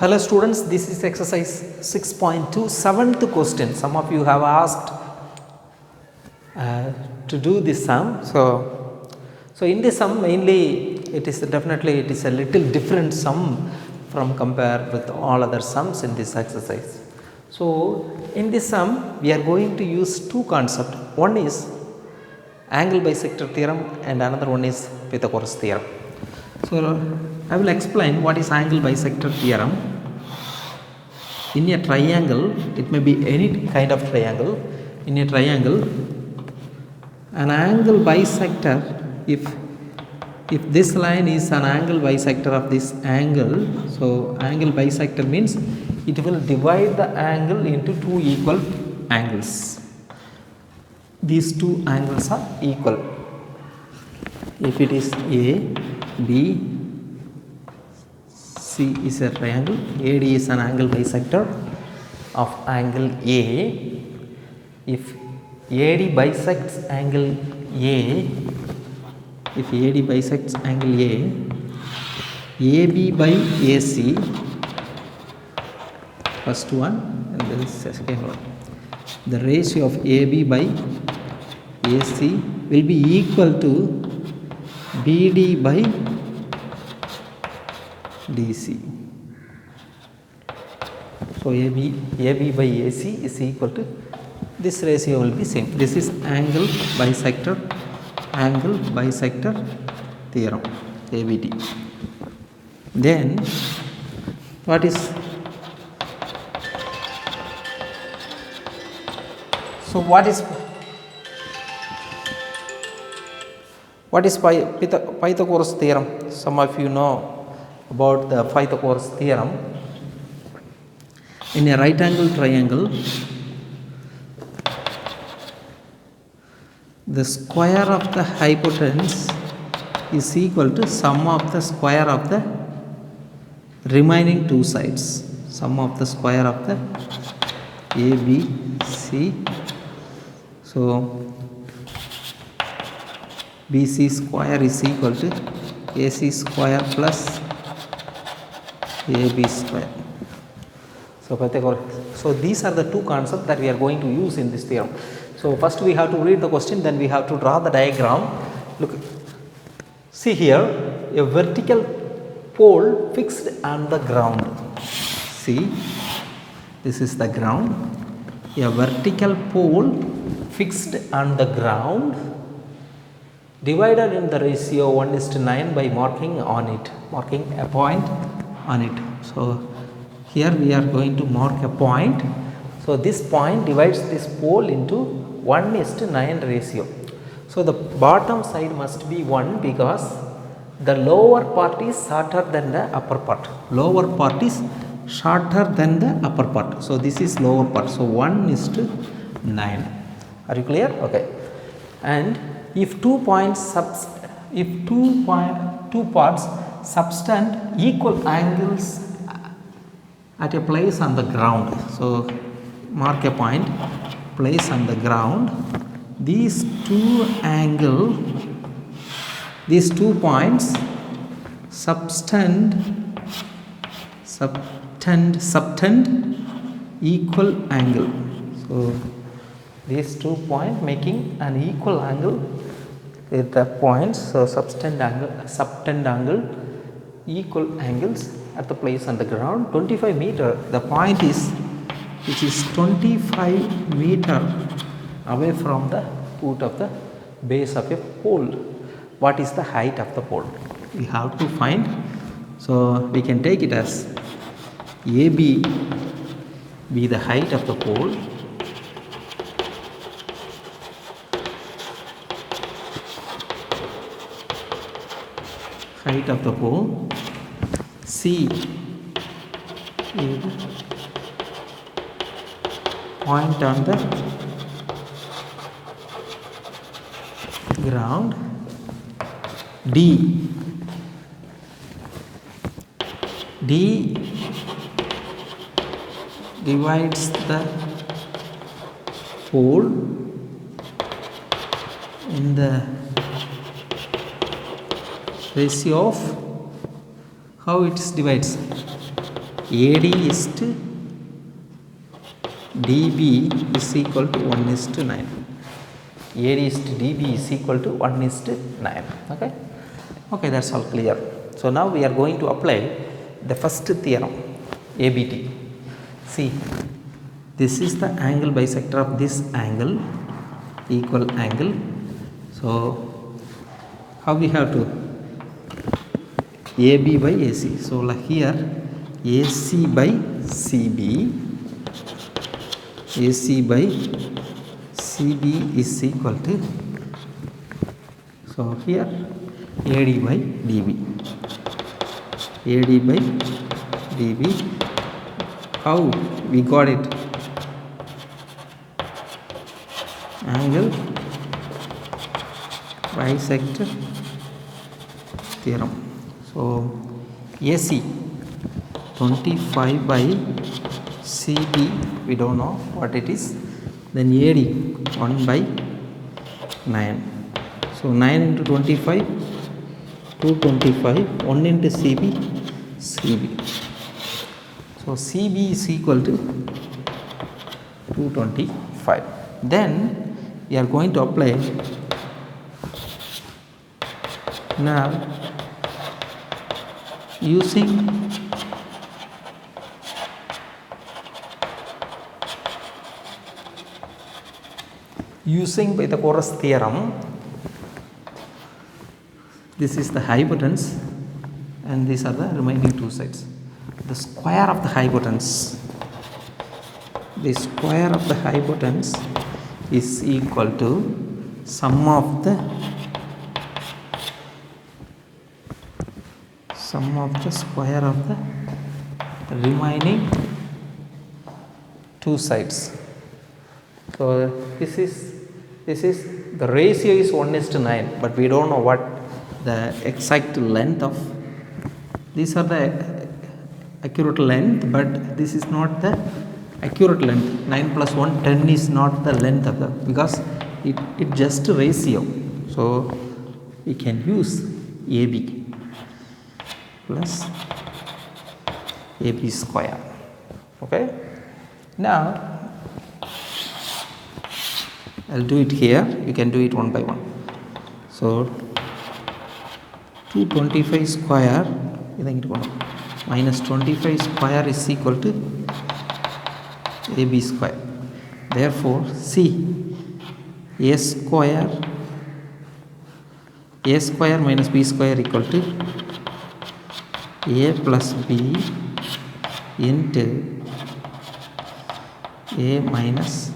Hello students, this is exercise 6.2, seventh question. Some of you have asked to do this sum. So in this sum mainly it is a little different sum from compared with all other sums in this exercise. So in this sum we are going to use two concepts. One is angle bisector theorem and another one is Pythagoras theorem. So I will explain what is angle bisector theorem. In a triangle, it may be any kind of triangle. In a triangle, an angle bisector, if this line is an angle bisector of this angle, so angle bisector means it will divide the angle into two equal angles. These two angles are equal. If it is A, B, C is a triangle, AD is an angle bisector of angle A. If AD bisects angle A, AB by AC, first one and then the second one, the ratio of AB by AC will be equal to BD by DC. So AB by AC is equal to, this ratio will be same. This is angle bisector theorem, ABT. Then what is, so what is Pythagoras theorem? Some of you know about the Pythagoras theorem. In a right angle triangle, the square of the hypotenuse is equal to sum of the square of the remaining two sides. Sum of the square of the ABC. So BC square is equal to AC square plus AB square. So Pythagoras. So these are the two concepts that we are going to use in this theorem. So first we have to read the question, then we have to draw the diagram. Look, see here, a vertical pole fixed on the ground. See, this is the ground. A vertical pole fixed on the ground, divided in the ratio 1:9 by marking a point on it. So here we are going to mark a point. So this point divides this pole into 1:9 ratio. So the bottom side must be 1 because the lower part is shorter than the upper part. Lower part is shorter than the upper part. So this is lower part. So 1:9. Are you clear? Okay. And if two parts subtend equal angles at a place on the ground, so mark a point, place on the ground, these two points subtend equal angle. So these 2 points making an equal angle with the points, so subtend angle, equal angles at the place on the ground. 25 meter, the point is, which is 25 meter away from the foot of the base of a pole. What is the height of the pole? We have to find. So we can take it as AB be the height of the pole, C is point on the ground, D divides the pole in the ratio of how it divides AD is to DB is equal to 1 is to 9. AD is to DB is equal to 1 is to 9. Okay. Okay, that's all clear. So now we are going to apply the first theorem, ABT. See, this is the angle bisector of this angle, equal angle. So how we have to AB by AC. So like here AC by CB, AC by CB is equal to, so here AD by DB, AD by DB. How we got it? Angle bisector theorem. So AC 25 by CB, we don't know what it is. Then AD 1 by 9. So 9 into 25, 225, 1 into CB, CB. So CB is equal to 225. Then we are going to apply now using Pythagoras theorem. This is the hypotenuse and these are the remaining two sides. The square of the hypotenuse, the square of the hypotenuse is equal to sum of the square of the remaining two sides. So this is the ratio is 1 is to 9, but we don't know what the exact length of, these are the accurate length, but this is not the accurate length. 9 plus 1, 10 is not the length of the, because it just ratio. So we can use AB plus AB square. Okay. Now I'll do it here. You can do it one by one. So 225 square minus 25 square is equal to AB square. Therefore, C A square minus B square equal to A plus B into A minus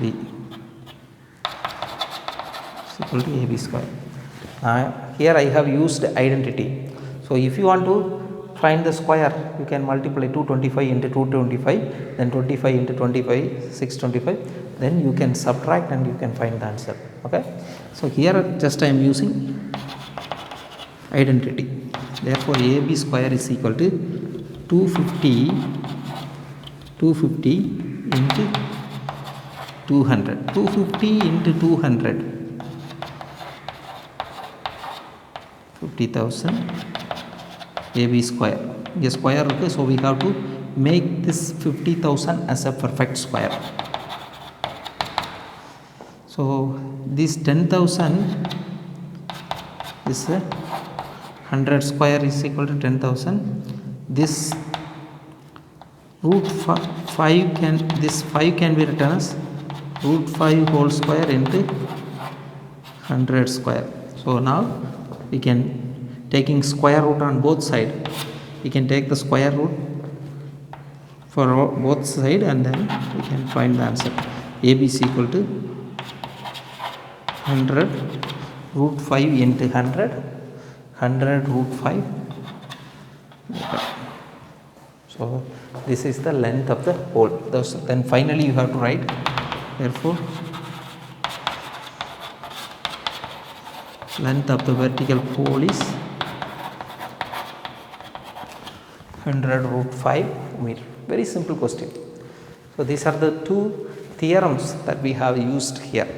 B is equal to AB square. Here I have used identity. So if you want to find the square, you can multiply 225 into 225, then 25 into 25, 625, then you can subtract and you can find the answer. Okay. So here just I am using identity. Therefore AB square is equal to 250 into 200. 250 into 200, 50,000 AB square. A square, okay, so we have to make this 50,000 as a perfect square. So this 10,000 is a 100 square is equal to 10,000. This root 5 can, this 5 can be written as root 5 whole square into 100 square. So now we can, taking square root on both sides, we can take the square root for both sides and then we can find the answer. AB is equal to 100 root 5 into 100 root 5. So this is the length of the pole. Then finally you have to write, therefore length of the vertical pole is 100 root 5 meter. Very simple question. So these are the two theorems that we have used here.